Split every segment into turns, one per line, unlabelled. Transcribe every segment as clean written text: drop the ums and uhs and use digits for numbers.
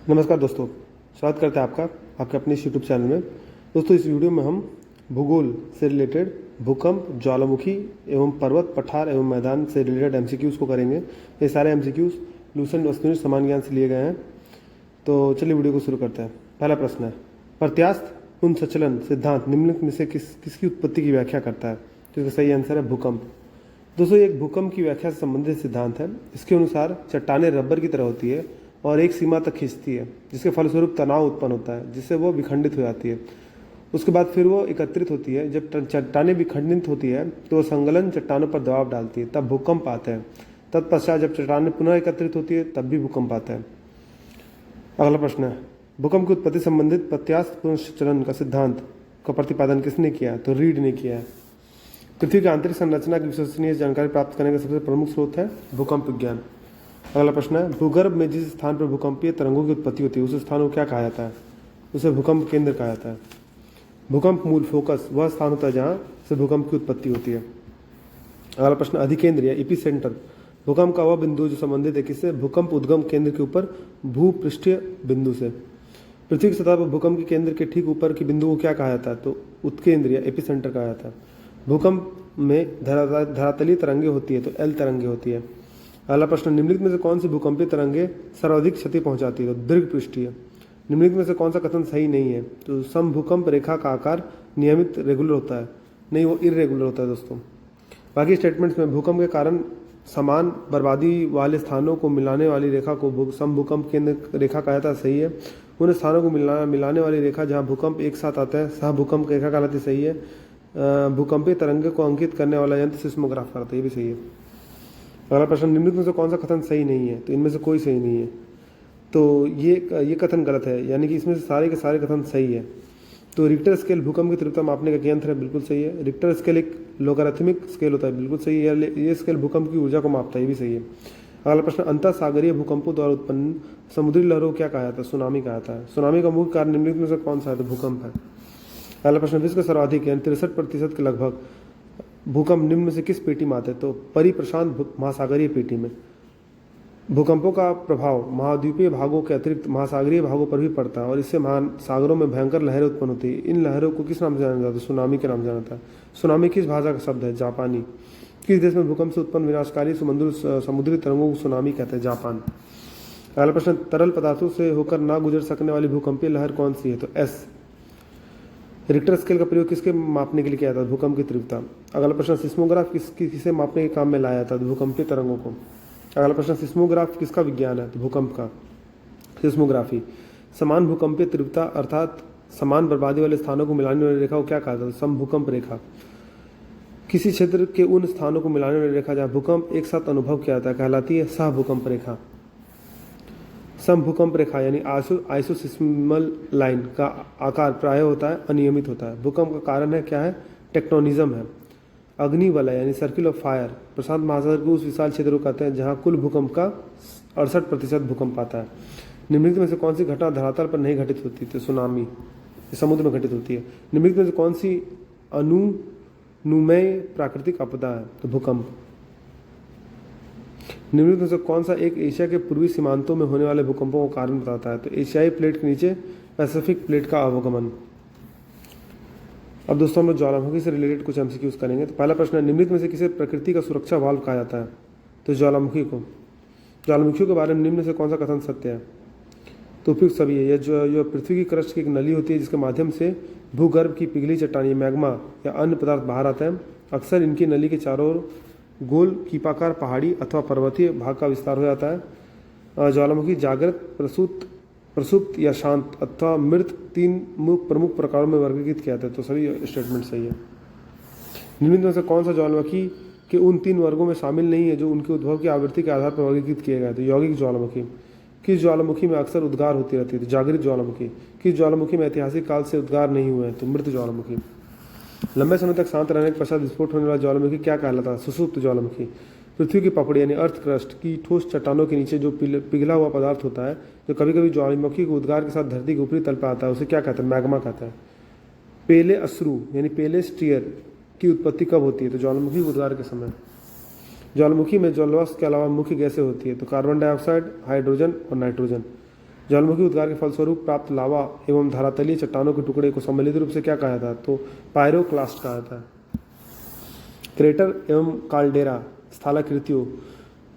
नमस्कार दोस्तों, स्वागत करते हैं आपके अपने इस यूट्यूब चैनल में। दोस्तों, इस वीडियो में हम भूगोल से रिलेटेड भूकंप, ज्वालामुखी एवं पर्वत, पठार एवं मैदान से रिलेटेड एमसीक्यूज़ को करेंगे। ये सारे एमसीक्यूज़ लूसेंट वस्तुनिष्ठ समान ज्ञान से लिए गए हैं। तो चलिए वीडियो को शुरू करते हैं। पहला प्रश्न है, प्रत्यास्थ पुनर्संचलन सिद्धांत निम्नलिखित में से किसकी उत्पत्ति की व्याख्या करता है? तो इसका सही आंसर है भूकंप। दोस्तों, एक भूकंप की व्याख्या से संबंधित सिद्धांत है। इसके अनुसार चट्टानें रबर की तरह होती है और एक सीमा तक खींचती है, जिसके फलस्वरूप तनाव उत्पन्न होता है, जिससे वो विखंडित हो जाती है। उसके बाद फिर वो एकत्रित होती है। जब चट्टानें विखंडित होती है तो वो संलग्न चट्टानों पर दबाव डालती है, तब भूकंप आता है। तत्पश्चात जब चट्टानें पुनः एकत्रित होती है तब भी भूकंप आता है। अगला प्रश्न है, भूकंप की उत्पत्ति संबंधित प्रत्यास्थ पुनर्संचलन का सिद्धांत का प्रतिपादन किसने किया है? तो रीड ने किया है। पृथ्वी की आंतरिक संरचना की विश्वसनीय जानकारी प्राप्त करने का सबसे प्रमुख स्रोत है भूकंप विज्ञान। अगला प्रश्न है, भूगर्भ में जिस स्थान पर भूकंपीय तरंगों की उत्पत्ति होती है उस स्थान को क्या कहा जाता है? उसे भूकंप केंद्र कहा जाता है। भूकंप मूल फोकस वह स्थान होता है जहां से भूकंप की उत्पत्ति होती है। अगला प्रश्न, अधिकेंद्र या एपिसेंटर भूकंप का वह बिंदु जो संबंधित है किससे? भूकंप उद्गम केंद्र के ऊपर भूपृष्ठीय बिंदु से। पृथ्वी की सतह पर भूकंप के केंद्र के ठीक ऊपर के बिंदु को क्या कहा जाता है? तो उत्केंद्र या एपिसेंटर कहा जाता है। भूकंप में धरातलीय तरंगे होती है तो एल तरंगे होती है। अगला प्रश्न, निम्नलिखित में से कौन सी भूकंपीय तरंगे सर्वाधिक क्षति पहुंचाती है? तो दीर्घ पृष्ठीय। निम्नलिखित में से कौन सा कथन सही नहीं है? तो समभूकंप रेखा का आकार नियमित रेगुलर होता है, नहीं, वो इरेगुलर होता है। दोस्तों, बाकी स्टेटमेंट्स में भूकंप के कारण समान बर्बादी वाले स्थानों को मिलाने वाली रेखा को समभूकंप केंद्र रेखा कहा जाता है, सही है। उन स्थानों को मिलाने वाली रेखा जहाँ भूकंप एक साथ आता है सह भूकंप रेखा कहलाती, सही है। भूकंपीय तरंगे को अंकित करने वाला यंत्र सिस्मोग्राफ करता है, ये भी सही है। अगला प्रश्न, निम्नलिखित में से कौन सा कथन सही नहीं है? तो इनमें से कोई सही नहीं है, तो ये कथन गलत है, यानी कि इसमें से सारे के सारे कथन सही है। तो रिक्टर स्केल भूकंप की तीव्रता मापने का यंत्र है, बिल्कुल सही है। रिक्टर स्केल एक लोगारिथमिक स्केल होता है, बिल्कुल सही है। ये स्केल भूकंप की ऊर्जा को मापता है, ये भी सही है। अगला प्रश्न, अंतःसागरीय भूकंपों द्वारा उत्पन्न समुद्री लहरों को क्या कहा जाता है? सुनामी कहा जाता है। सुनामी का मुख्य कारण निम्नलिखित में से कौन सा है? तो भूकंप है। अगला प्रश्न, विश्व का सर्वाधिक यानी 63% के लगभग भूकंप निम्न में से किस पेटी में आते हैं? तो परिप्रशांत महासागरीय पेटी में। भूकंपों का प्रभाव महाद्वीपीय भागों के अतिरिक्त महासागरीय भागों पर भी पड़ता है और इससे महासागरों में भयंकर लहरें उत्पन्न होती है। इन लहरों को किस नाम से जाना जाता है? सुनामी के नाम से जाना जाता है। सुनामी किस भाषा का शब्द है? जापानी। किस देश में भूकंप से उत्पन्न विनाशकारी समुद्री तरंगों को सुनामी कहते हैं? जापान। अगला प्रश्न, तरल पदार्थों से होकर ना गुजर सकने वाली भूकंपीय लहर कौन सी है? तो एस। रिक्टर स्केल का प्रयोग किसके मापने के लिए किया जाता है? भूकंप की तीव्रता। अगला प्रश्न, सिस्मोग्राफ किसे मापने के काम में लाया जाता है? भूकंपीय तरंगों को। अगला प्रश्न, सिस्मोग्राफ किसका विज्ञान है? तो भूकंप का। सिस्मोग्राफी समान भूकंपीय तीव्रता अर्थात समान बर्बादी वाले स्थानों को मिलाने वाली रेखा को क्या कहा जाता है? समभूकंप रेखा। किसी क्षेत्र के उन स्थानों को मिलाने वाली रेखा जहाँ भूकंप एक साथ अनुभव किया जाता है कहलाती है सह भूकंप रेखा। समभूकंप रेखा यानी आइसोसिस्मल लाइन का आकार प्रायः होता है अनियमित होता है। भूकंप का कारण है क्या है? टेक्टोनिज्म है। अग्निवलय यानी सर्किल ऑफ फायर प्रशांत महासागर के उस विशाल क्षेत्र को कहते हैं जहां कुल भूकंप का 68% भूकंप आता है। निम्नलिखित में से कौन सी घटना धरातल पर नहीं घटित होती? तो सुनामी समुद्र में घटित होती है। निम्नलिखित में से कौन सी अनुमेय प्राकृतिक आपदा है? तो भूकंप। निम्नलिखित में से कौन सा एक एशिया के पूर्वी सीमांतों में होने वाले भूकंपों का कारण बताता है? तो एशियाई प्लेट के नीचे पैसिफिक प्लेट का अवगमन। अब दोस्तों, हम लोग ज्वालामुखी से रिलेटेड कुछ एमसीक्यूज करेंगे। तो पहला प्रश्न है, निम्नलिखित में से किसे प्रकृति का सुरक्षा वाल्व कहा जाता है? तो ज्वालामुखी को। ज्वालामुखियों के बारे में निम्न में से कौन सा कथन सत्य है? तो उपयुक्त सभी है। यह जो पृथ्वी की क्रस्ट की एक नली होती है जिसके माध्यम से भूगर्भ की पिघली चट्टानी मैग्मा या अन्य पदार्थ बाहर आता है। अक्सर इनकी नली के चारों ओर गोल कीपाकार पहाड़ी अथवा पर्वतीय भाग का विस्तार हो जाता है। ज्वालामुखी जागृत, प्रसुप्त या शांत अथवा मृत 3 प्रमुख प्रकारों में वर्गीकृत किया जाता है। तो सभी स्टेटमेंट सही है। निम्नलिखित में से कौन सा ज्वालामुखी के उन 3 वर्गों में शामिल नहीं है जो उनके उद्भव की आवृत्ति के आधार पर वर्गीकृत किए गए? तो यौगिक ज्वालामुखी। किस ज्वालामुखी में अक्सर उद्गार होती रहती है? तो जागृत ज्वालामुखी। किस ज्वालामुखी में ऐतिहासिक काल से उद्गार नहीं हुए हैं? तो मृत ज्वालामुखी। लंबे समय तक शांत रहने के पश्चात विस्फोट होने वाला ज्वालामुखी क्या कहलाता है? सुषुप्त ज्वालामुखी। पृथ्वी की पपड़ी यानी अर्थ क्रस्ट की ठोस चट्टानों के नीचे जो पिघला हुआ पदार्थ होता है जो कभी कभी ज्वालामुखी के उद्गार के साथ धरती के ऊपरी तल पर आता है उसे क्या कहते हैं? मैग्मा कहते हैं। पेले अश्रु यानी पेले स्टीयर की उत्पत्ति कब होती है? तो ज्वालामुखी उद्गार के समय। ज्वालामुखी में जलवाष्प के अलावा मुख्य गैसें होती है? तो कार्बन डाइऑक्साइड, हाइड्रोजन और नाइट्रोजन। ज्वालामुखी उद्गार के फलस्वरूप प्राप्त लावा एवं धरातलीय चट्टानों के टुकड़े को सम्मिलित रूप से क्या कहा जाता है? तो पायरोक्लास्ट कहा जाता है। क्रेटर एवं काल्डेरा स्थलाकृतियों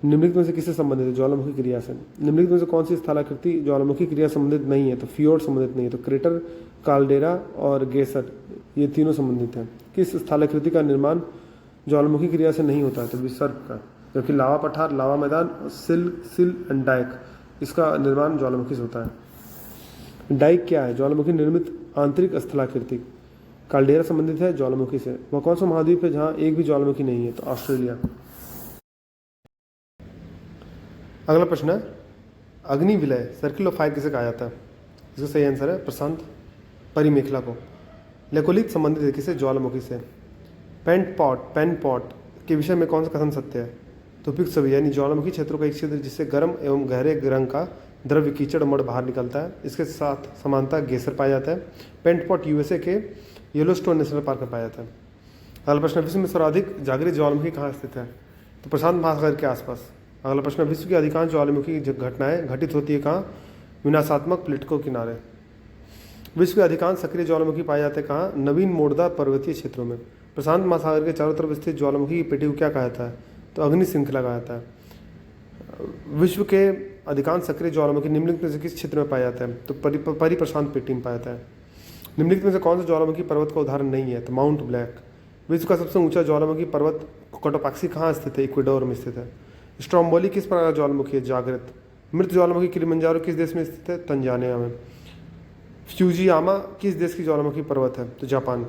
निम्नलिखित में से किससे संबंधित है? ज्वालामुखी क्रिया से। निम्नलिखित में से कौन सी स्थलाकृति ज्वालामुखी क्रिया संबंधित नहीं है? तो फियोर्ड संबंधित नहीं है। तो क्रेटर, काल्डेरा और गेसर ये तीनों संबंधित हैं। किस स्थलाकृति का निर्माण ज्वालामुखी क्रिया से नहीं होता है? तो विसर्प का, क्योंकि लावा पठार, लावा मैदान, सिल एंड डाइक, इसका निर्माण ज्वालामुखी से होता है। डाइक क्या है? ज्वालामुखी निर्मित आंतरिक स्थलाकृति। काल्डेरा संबंधित है ज्वालामुखी से। वह कौन सा महाद्वीप है जहाँ एक भी ज्वालामुखी नहीं है? तो ऑस्ट्रेलिया। अगला प्रश्न है, अग्नि विलय सर्किल ऑफ फायर किसे कहा जाता है? इसका सही आंसर है प्रशांत परिमेखला को। लेकोलिथ संबंधित है किसे? ज्वालामुखी से। पेन पॉट के विषय में कौन सा कथन सत्य है? तो उपयुक्त सभी, यानी ज्वालामुखी क्षेत्रों का एक क्षेत्र जिससे गर्म एवं गहरे रंग का द्रव्य कीचड़ मड़ बाहर निकलता है। इसके साथ समानता गेसर पाया जाता है। पेंट पॉट यूएसए के येलोस्टोन नेशनल पार्क में पाया जाता है। अगला प्रश्न, विश्व में सर्वाधिक जागृत ज्वालामुखी कहाँ स्थित है? तो प्रशांत महासागर के आसपास। अगला प्रश्न, विश्व की अधिकांश ज्वालामुखी घटनाएं घटित होती है कहाँ? विनाशात्मक प्लेटों के किनारे। विश्व के अधिकांश सक्रिय ज्वालामुखी पाए जाते हैं कहाँ? नवीन मोड़दार पर्वतीय क्षेत्रों में। प्रशांत महासागर के चारों तरफ स्थित ज्वालामुखी की पेटी को क्या कहा जाता है? तो अग्नि श्रृंखला कहा जाता है। विश्व के अधिकांश सक्रिय ज्वालामुखी निम्नलिखित में से किस क्षेत्र में पाया जाता है? तो परिप्रशांत पेटी में पाया जाता है। निम्नलिखित में से कौन सा ज्वालामुखी पर्वत का उदाहरण नहीं है? तो माउंट ब्लैक। विश्व का सबसे ऊंचा ज्वालामुखी पर्वत कोटोपाक्सी कहाँ स्थित है? इक्वेडोर में स्थित है। स्ट्रोम्बोली किस प्रकार का ज्वालामुखी है? जागृत। मृत ज्वालामुखी किलिमंजारो किस देश में स्थित है? तंजानिया में। फ्यूजियामा किस देश की ज्वालामुखी पर्वत है? तो जापान।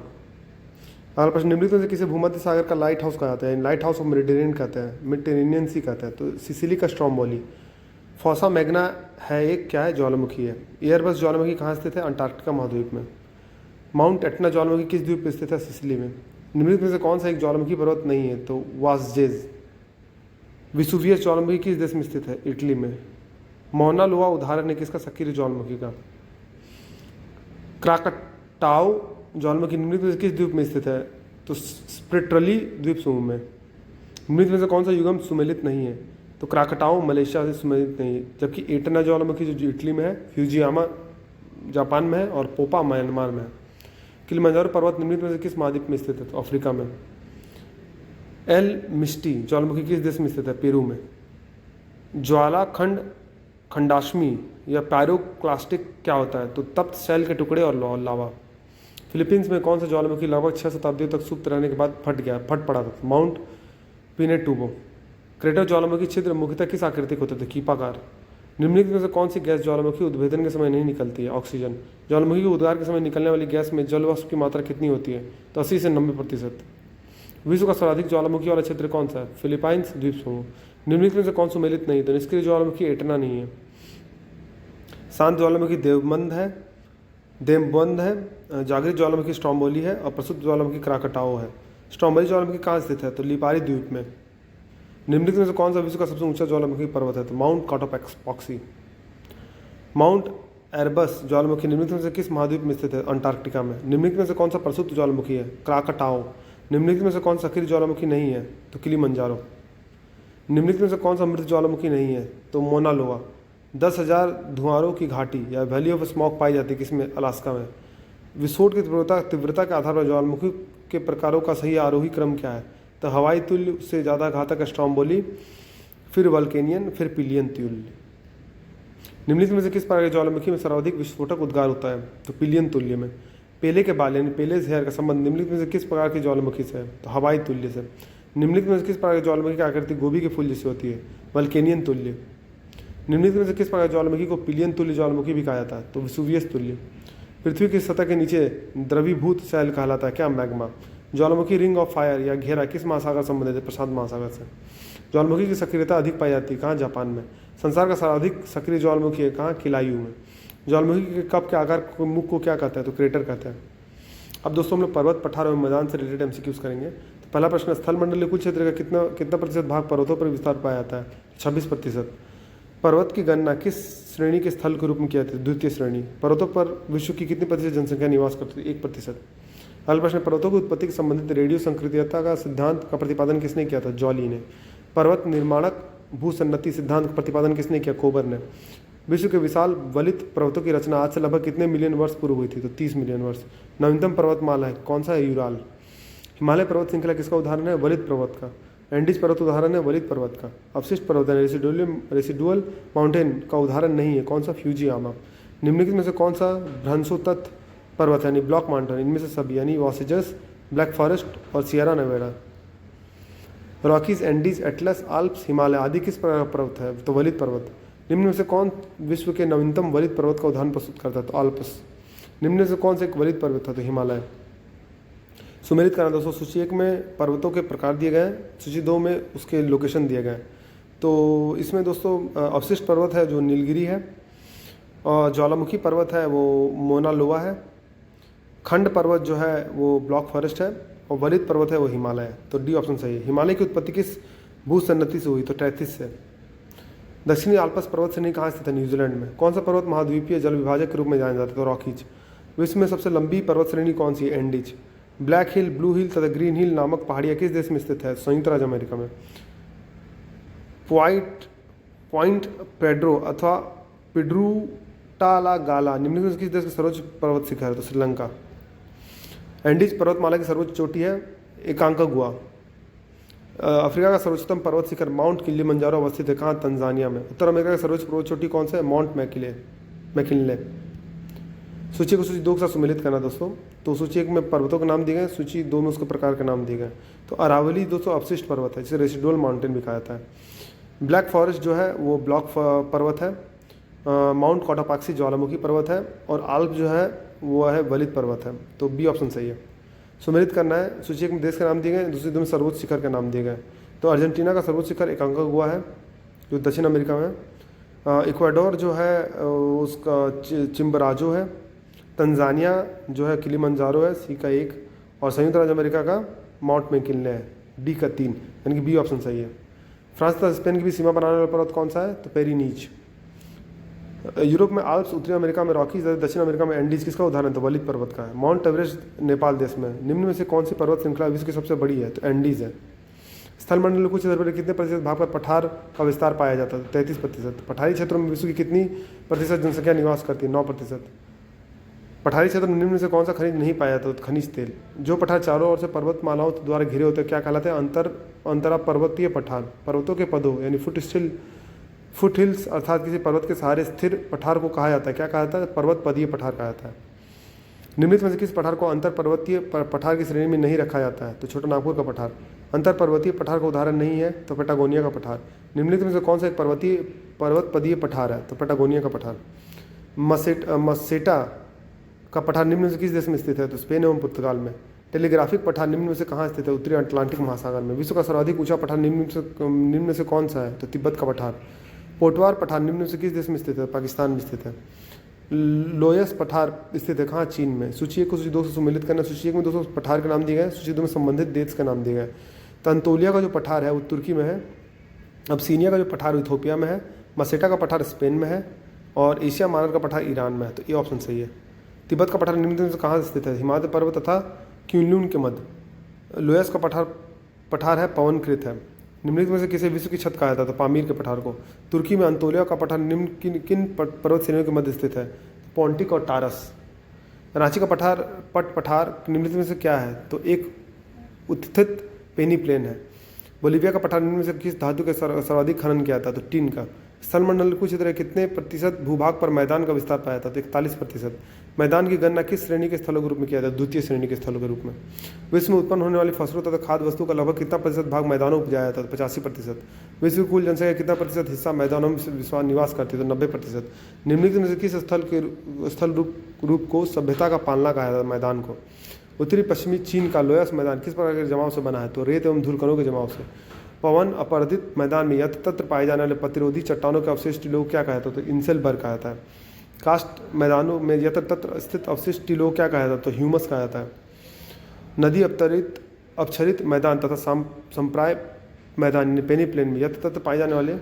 अगला प्रश्न, निम्नलिखित में से किसे भूमध्य सागर का लाइट हाउस कहा जाता है? लाइट हाउस ऑफ मेडिटेरेनियन कहते हैं, मेडिटेरेनियन सी कहते हैं। तो सिसिली का स्ट्रोम्बोली। फॉसा मैग्ना है एक क्या है? ज्वालामुखी है। एयरबस ज्वालामुखी कहाँ स्थित है? अंटार्कटिका महाद्वीप में। माउंट एटना ज्वालामुखी किस द्वीप पर स्थित है? सिसिली में। निम्नलिखित में से कौन सा एक ज्वालामुखी पर्वत नहीं है? तो वासजेज। विसुवियस ज्वालामुखी किस देश में स्थित है? इटली में। मोना लोआ उदाहरण है किसका? सक्रिय ज्वालामुखी का। क्राकटाओ ज्वालामुखी निम्नलिखित में से किस द्वीप में स्थित है? तो स्प्रेट्रली द्वीप समूह में। निम्नलिखित में से कौन सा युगम सुमेलित नहीं है? तो क्राकटाओ मलेशिया से सुमेलित नहीं है। जबकि एटना ज्वालामुखी जो इटली में है, फ्यूजियामा जापान में है और पोपा म्यांमार में है। किलिमंजारो पर्वत निम्नलिखित में से किस महाद्वीप में स्थित है? तो अफ्रीका में। एल मिस्टी ज्वालामुखी किस देश में स्थित है? पेरू में। ज्वालाखंड खंडाश्मी या पायरोक्लास्टिक क्या होता है? तो तप्त शैल के टुकड़े और लावा। फिलीपींस में कौन सा ज्वालामुखी लगभग 6 शताब्दियों तक सुप्त रहने के बाद फट पड़ा था? माउंट पिनेटुबो। क्रेटर ज्वालामुखी छिद्र मुख्यतः किस आकृति के होते थे? कीपाकार। निम्नलिखित में से कौन सी गैस ज्वालामुखी उद्भेदन के समय नहीं निकलती है? ऑक्सीजन। ज्वालामुखी के उद्गार के समय निकलने वाली गैस में जल वाष्प की मात्रा कितनी होती है? तो 80 से 90%। विश्व का सर्वाधिक ज्वालामुखी वाला क्षेत्र कौन सा है? फिलीपाइंस द्वीप समूह। निम्नलिखित में से कौन सुमेलित नहीं? तो निष्क्रिय ज्वालामुखी एटना नहीं है। शांत ज्वालामुखी देवबंद है। जागृत ज्वालामुखी स्ट्रोम्बोली है और प्रसुप्त ज्वालामुखी क्राकटाओ है। स्ट्रोम्बोली ज्वालामुखी कहाँ स्थित है? तो लिपारी द्वीप में। निम्नलिखित में से कौन सा विश्व का सबसे ऊंचा ज्वालामुखी पर्वत है? तो माउंट कोटोपाक्सी। माउंट एरबस ज्वालामुखी निम्नलिखित में से किस महाद्वीप में स्थित है? अंटार्कटिका में। निम्नलिखित में से कौन सा प्रसुप्त ज्वालामुखी है? क्राकटाओ। निम्नलिखित में से कौन सा सक्रिय ज्वालामुखी नहीं है? तो किलिमंजारो। निम्नलिखित में से कौन सा मृत ज्वालामुखी नहीं है? तो मोना लोआ। 10,000 धुआरों की घाटी या वैली ऑफ स्मोक पाई जाती है किसमें? अलास्का में। विस्फोट की तीव्रता के आधार पर ज्वालामुखी के प्रकारों का सही आरोही क्रम क्या है? तो हवाई तुल्य से ज़्यादा घातक स्ट्रोम्बोली, फिर वल्केनियन, फिर पिलियन तुल्य। निम्नलिखित में से किस प्रकार के ज्वालामुखी में सर्वाधिक विस्फोटक उद्गार होता है? तो पिलियन तुल्य में। पेले के बाल यानी पेलेज हेयर का संबंध निम्नलिखित में से किस प्रकार के ज्वालामुखी से है? तो हवाई तुल्य से। निम्नलिखित में से किस प्रकार के ज्वालामुखी की आकृति गोभी के फूल जैसी होती है? वल्केनियन तुल्य। निम्नलिखित में से किस प्रकार ज्वालामुखी को पिलियन तुल्य ज्वालामुखी भी कहा जाता है? तो विसुवियस तुल्य। पृथ्वी की सतह के नीचे द्रवीभूत शैल कहलाता है क्या? Magma. Jwalamukhi ring of fire या घेरा किस महासागर संबंधित है? प्रशांत महासागर से। ज्वालामुखी की सक्रियता अधिक पाई जाती है कहाँ? जापान में। संसार का सर्वाधिक सक्रिय ज्वालामुखी है कहाँ? किलायू में। ज्वालामुखी के कप के आकार को मुख को क्या कहते हैं? तो क्रेटर कहते हैं। अब दोस्तों हम लोग पर्वत पठार एवं मैदान से रिलेटेड एमसीक्यूज करेंगे। तो पहला प्रश्न, स्थल मंडलीय कुल क्षेत्र का कितना प्रतिशत भाग पर्वतों पर विस्तार पाया जाता है? 26%। पर्वत की गणना किस श्रेणी के स्थल के रूप में किया जाता है? द्वितीय श्रेणी। पर्वतों पर विश्व की कितनी प्रतिशत जनसंख्या निवास करती है? 1%। अगला प्रश्न, पर्वतों की उत्पत्ति के संबंधित रेडियो संक्रियता का सिद्धांत का प्रतिपादन किसने किया था? जॉली ने। पर्वत निर्माणक भूसन्नति सिद्धांत का प्रतिपादन किसने किया? कोबर ने। विश्व के विशाल वलित पर्वतों की रचना आज से लगभग कितने मिलियन वर्ष पूर्व हुई थी? तो 30 मिलियन वर्ष। नवीनतम पर्वतमाला है कौन सा है? यूराल। हिमालय पर्वत श्रृंखला किसका उदाहरण है? वलित पर्वत का। एंडीज पर्वत उदाहरण है वलित पर्वत का। अवशिष्ट पर्वत है रेसिडुअल माउंटेन का उदाहरण नहीं है कौन सा? फ्यूजियामा। निम्नलिखित में से कौन सा भ्रंशोत्तत पर्वत यानी ब्लॉक माउंटेन? इनमें से सभी यानी वॉसिजस, ब्लैक फॉरेस्ट और Sierra Nevada. Rockies, Andes, Atlas, Alps, Himalaya आदि किस पर्वत है? तो वलित पर्वत। निम्न में से कौन विश्व के नवीनतम वलित पर्वत का उदाहरण प्रस्तुत करता है? तो आल्प्स। निम्न में से कौन सा एक वलित पर्वत था? तो हिमालय। सुमेलित करना दोस्तों, सूची 1 में पर्वतों के प्रकार दिए गए हैं, सूची 2 में उसके लोकेशन दिए गए हैं। तो इसमें दोस्तों अवशिष्ट पर्वत है जो नीलगिरी है, और ज्वालामुखी पर्वत है वो मोना लोआ है, खंड पर्वत जो है वो ब्लॉक फॉरेस्ट है, और वलित पर्वत है वो हिमालय है। तो डी ऑप्शन सही है। हिमालय की उत्पत्ति किस भूसन्नति से हुई? तो ट्रैथिस से। दक्षिणी आल्प्स पर्वत श्रेणी कहाँ स्थित है? न्यूजीलैंड में। कौन सा पर्वत महाद्वीपीय जल विभाजक के रूप में जाना जाता है? तो रॉकीज। विश्व में सबसे लंबी पर्वत श्रेणी कौन सी है? एंडीज। ब्लैक हिल, ब्लू हिल तथा ग्रीन हिल नामक पहाड़ियाँ किस देश में स्थित है? संयुक्त राज्य अमेरिका में। पॉइंट पेड्रो अथवा पिड्रूटालागाला निम्नलिखित में किस देश का सर्वोच्च पर्वत शिखर है? तो श्रीलंका। एंडीज पर्वतमाला की सर्वोच्च चोटी है एकांकागुआ। अफ्रीका का सर्वोच्चतम पर्वत शिखर माउंट किलिमंजारो अवस्थित है कहाँ? तंजानिया में। उत्तर अमेरिका का सर्वोच्च पर्वत चोटी कौन सा है? Mount McKinley. सूची को सूची 2 के साथ सुमेलित करना दोस्तों। तो सूची 1 में पर्वतों के नाम दिए गए, सूची 2 में उसके प्रकार के नाम दिए गए। तो अरावली दोस्तों अवशिष्ट पर्वत है जिसे रेसिडुअल माउंटेन भी कहा जाता है। ब्लैक फॉरेस्ट जो है वो ब्लॉक पर्वत है। माउंट कोटापाक्सी ज्वालामुखी पर्वत है, और आल्प जो है वो है वलित पर्वत है। तो बी ऑप्शन सही है। सुमेलित करना है, सूची 1 में देश के नाम दिए गए, दूसरी 2 में सर्वोच्च शिखर के नाम दिए गए। तो अर्जेंटीना का सर्वोच्च शिखर एकांकागुआ है जो दक्षिण अमेरिका में है। इक्वाडोर जो है उसका चिम्बराजो है। तंजानिया जो है किलिमंजारो है, सी का 1। और संयुक्त राज्य अमेरिका का माउंट मैकिनले है, डी का 3, यानी कि बी ऑप्शन सही है। फ्रांस तथा स्पेन की भी सीमा बनाने वाला पर्वत कौन सा है? तो पेरिनीज। यूरोप में आल्प्स, उत्तरी अमेरिका में रॉकीज, दक्षिण अमेरिका में एंडीज किसका उदाहरण? तो वलित पर्वत का है। माउंट एवरेस्ट नेपाल देश में। निम्न में से कौन सी पर्वत श्रृंखला विश्व की सबसे बड़ी है? तो एंडीज है। स्थलमंडल कुछ क्षेत्र पर कितने प्रतिशत भाग पर पठार का विस्तार पाया जाता है? 33%। पठारी क्षेत्रों में विश्व की कितनी प्रतिशत जनसंख्या निवास करती है? 9%। पठारी क्षेत्र में निम्न में से कौन सा खनिज नहीं पाया जाता? तो खनिज तेल। जो पठार चारों ओर से पर्वतमालाओं द्वारा घिरे होते हैं क्या कहलाते हैं? अंतरा पर्वतीय पठार। पर्वतों के पदों यानी फुट हिल्स अर्थात किसी पर्वत के सहारे स्थिर पठार को कहा जाता है क्या कहा जाता है? पर्वत पदीय पठार कहा जाता है। निम्नलिखित में से किस पठार को अंतर पर्वतीय पठार की श्रेणी में नहीं रखा जाता है? तो छोटा नागपुर का पठार। अंतर पर्वतीय पठार का उदाहरण नहीं है तो पेटागोनिया का पठार। निम्नलिखित में से कौन सा एक पर्वत पदीय पठार है? तो पेटागोनिया का पठार। मसेटा का पठार निम्न में से किस देश में स्थित है? तो स्पेन एवं पुर्तगाल में। टेलीग्राफिक पठार निम्न में से कहाँ स्थित है? उत्तरी अटलांटिक महासागर में। विश्व का सर्वाधिक ऊंचा पठार निम्न में से कौन सा है? तो तिब्बत का पठार। पोटवार पठार निम्न में से किस देश में स्थित है? पाकिस्तान में स्थित है। लोयस पठार स्थित है कहाँ? चीन में। सूची 1 को सूची 2 से सुमेलित करना। सूची 1 में 200 पठार के नाम दिए गए, सूची 2 में संबंधित देश के नाम दिए गए। तो अंतोलिया का जो पठार है वो तुर्की में है। अबसीनिया का जो पठार इथोपिया में है। मसेटा का पठार स्पेन में है, और एशिया माइनर का पठार ईरान में है। तो ये ऑप्शन सही है। तिब्बत का पठार निम्न में से कहाँ स्थित है? हिमालय पर्वत तथा क्यूनलून के मध्य। लोयस का पठार है पवनकृत है। निम्नलिखित में से किसे विश्व की छत कहा जाता है? तो पामीर के पठार को। तुर्की में अंतोलिया का पठार निम्न किन पर्वत श्रेणियों के मध्य स्थित है? पोंटिक और टारस। रांची का पठार निम्नलिखित में से क्या है? तो एक उत्थित पेनी प्लेन है। बोलीविया का पठार निम्न में से किस धातु के सर्वाधिक खनन किया जाता है? तो टिन का। स्थलमंडल कुछ क्षेत्र कितने प्रतिशत भूभाग पर मैदान का विस्तार पाया जाता है? तो 41%। मैदान की गणना किस श्रेणी के स्थलों के रूप में किया जाता है? द्वितीय श्रेणी के स्थलों के रूप में। विश्व में उत्पन्न होने वाली फसलों तथा खाद्य वस्तु का लगभग कितना प्रतिशत भाग मैदानों में उपजाया जाता है? 85%। विश्व की कुल जनसंख्या कितना प्रतिशत हिस्सा मैदानों में निवास करती है? तो 90%। निम्नलिखित में से किस स्थल रूप को सभ्यता का पालना कहा जाता है? मैदान को। उत्तरी पश्चिमी चीन का लोयस मैदान किस प्रकार के जमाव से बना है? तो रेत एवं धूलकणों के जमाव से। पवन अपरदित मैदान में यत्र तत्र पाए जाने वाले प्रतिरोधी चट्टानों के अवशिष्ट टीलों क्या कहा जाता है? तो इंसेलबर्ग कहा जाता है। कास्ट मैदानों में यत्र तत्र स्थित अवशिष्ट टीलों क्या कहा जाता है? तो ह्यूमस कहा जाता है। नदी अपक्षरित मैदान तथा संप्राय मैदान पेनी प्लेन में यत्र तत्र पाए जाने वाले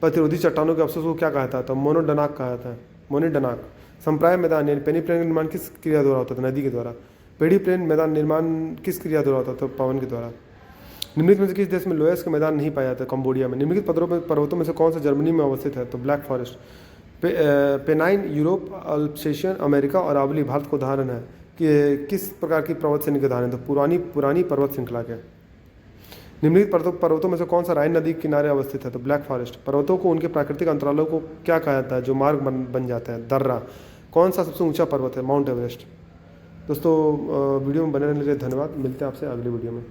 प्रतिरोधी चट्टानों के अवशेषों को क्या कहा जाता है? तो मोनोडनाक कहा जाता है। मोनिडनाक। संप्राय मैदान यानी पेनी प्लेन का निर्माण किस क्रिया द्वारा होता था? नदी के द्वारा। पेड़ी प्लेन मैदान निर्माण किस क्रिया द्वारा होता था? तो पवन के द्वारा। निम्नलिखित में से किस देश में लोयस के मैदान नहीं पाया जाता? कंबोडिया में। निम्नलिखित पर्वतों में से कौन सा जर्मनी में अवस्थित है? तो ब्लैक फॉरेस्ट। पेनाइन यूरोप, अल्पसेशियन अमेरिका और अरावली भारत का उदाहरण है कि किस प्रकार की पर्वत श्रेणी के उदाहरण है? तो पुरानी पर्वत श्रृंखला के। निम्नलिखित पर्वतों में से कौन सा राइन नदी के किनारे अवस्थित है? तो ब्लैक फॉरेस्ट। पर्वतों को उनके प्राकृतिक अंतरालों को क्या कहा जाता है जो मार्ग बन जाते हैं? दर्रा। कौन सा सबसे ऊंचा पर्वत है? Mount Everest. दोस्तों वीडियो में बने रहने के लिए धन्यवाद। मिलते हैं आपसे अगले वीडियो में।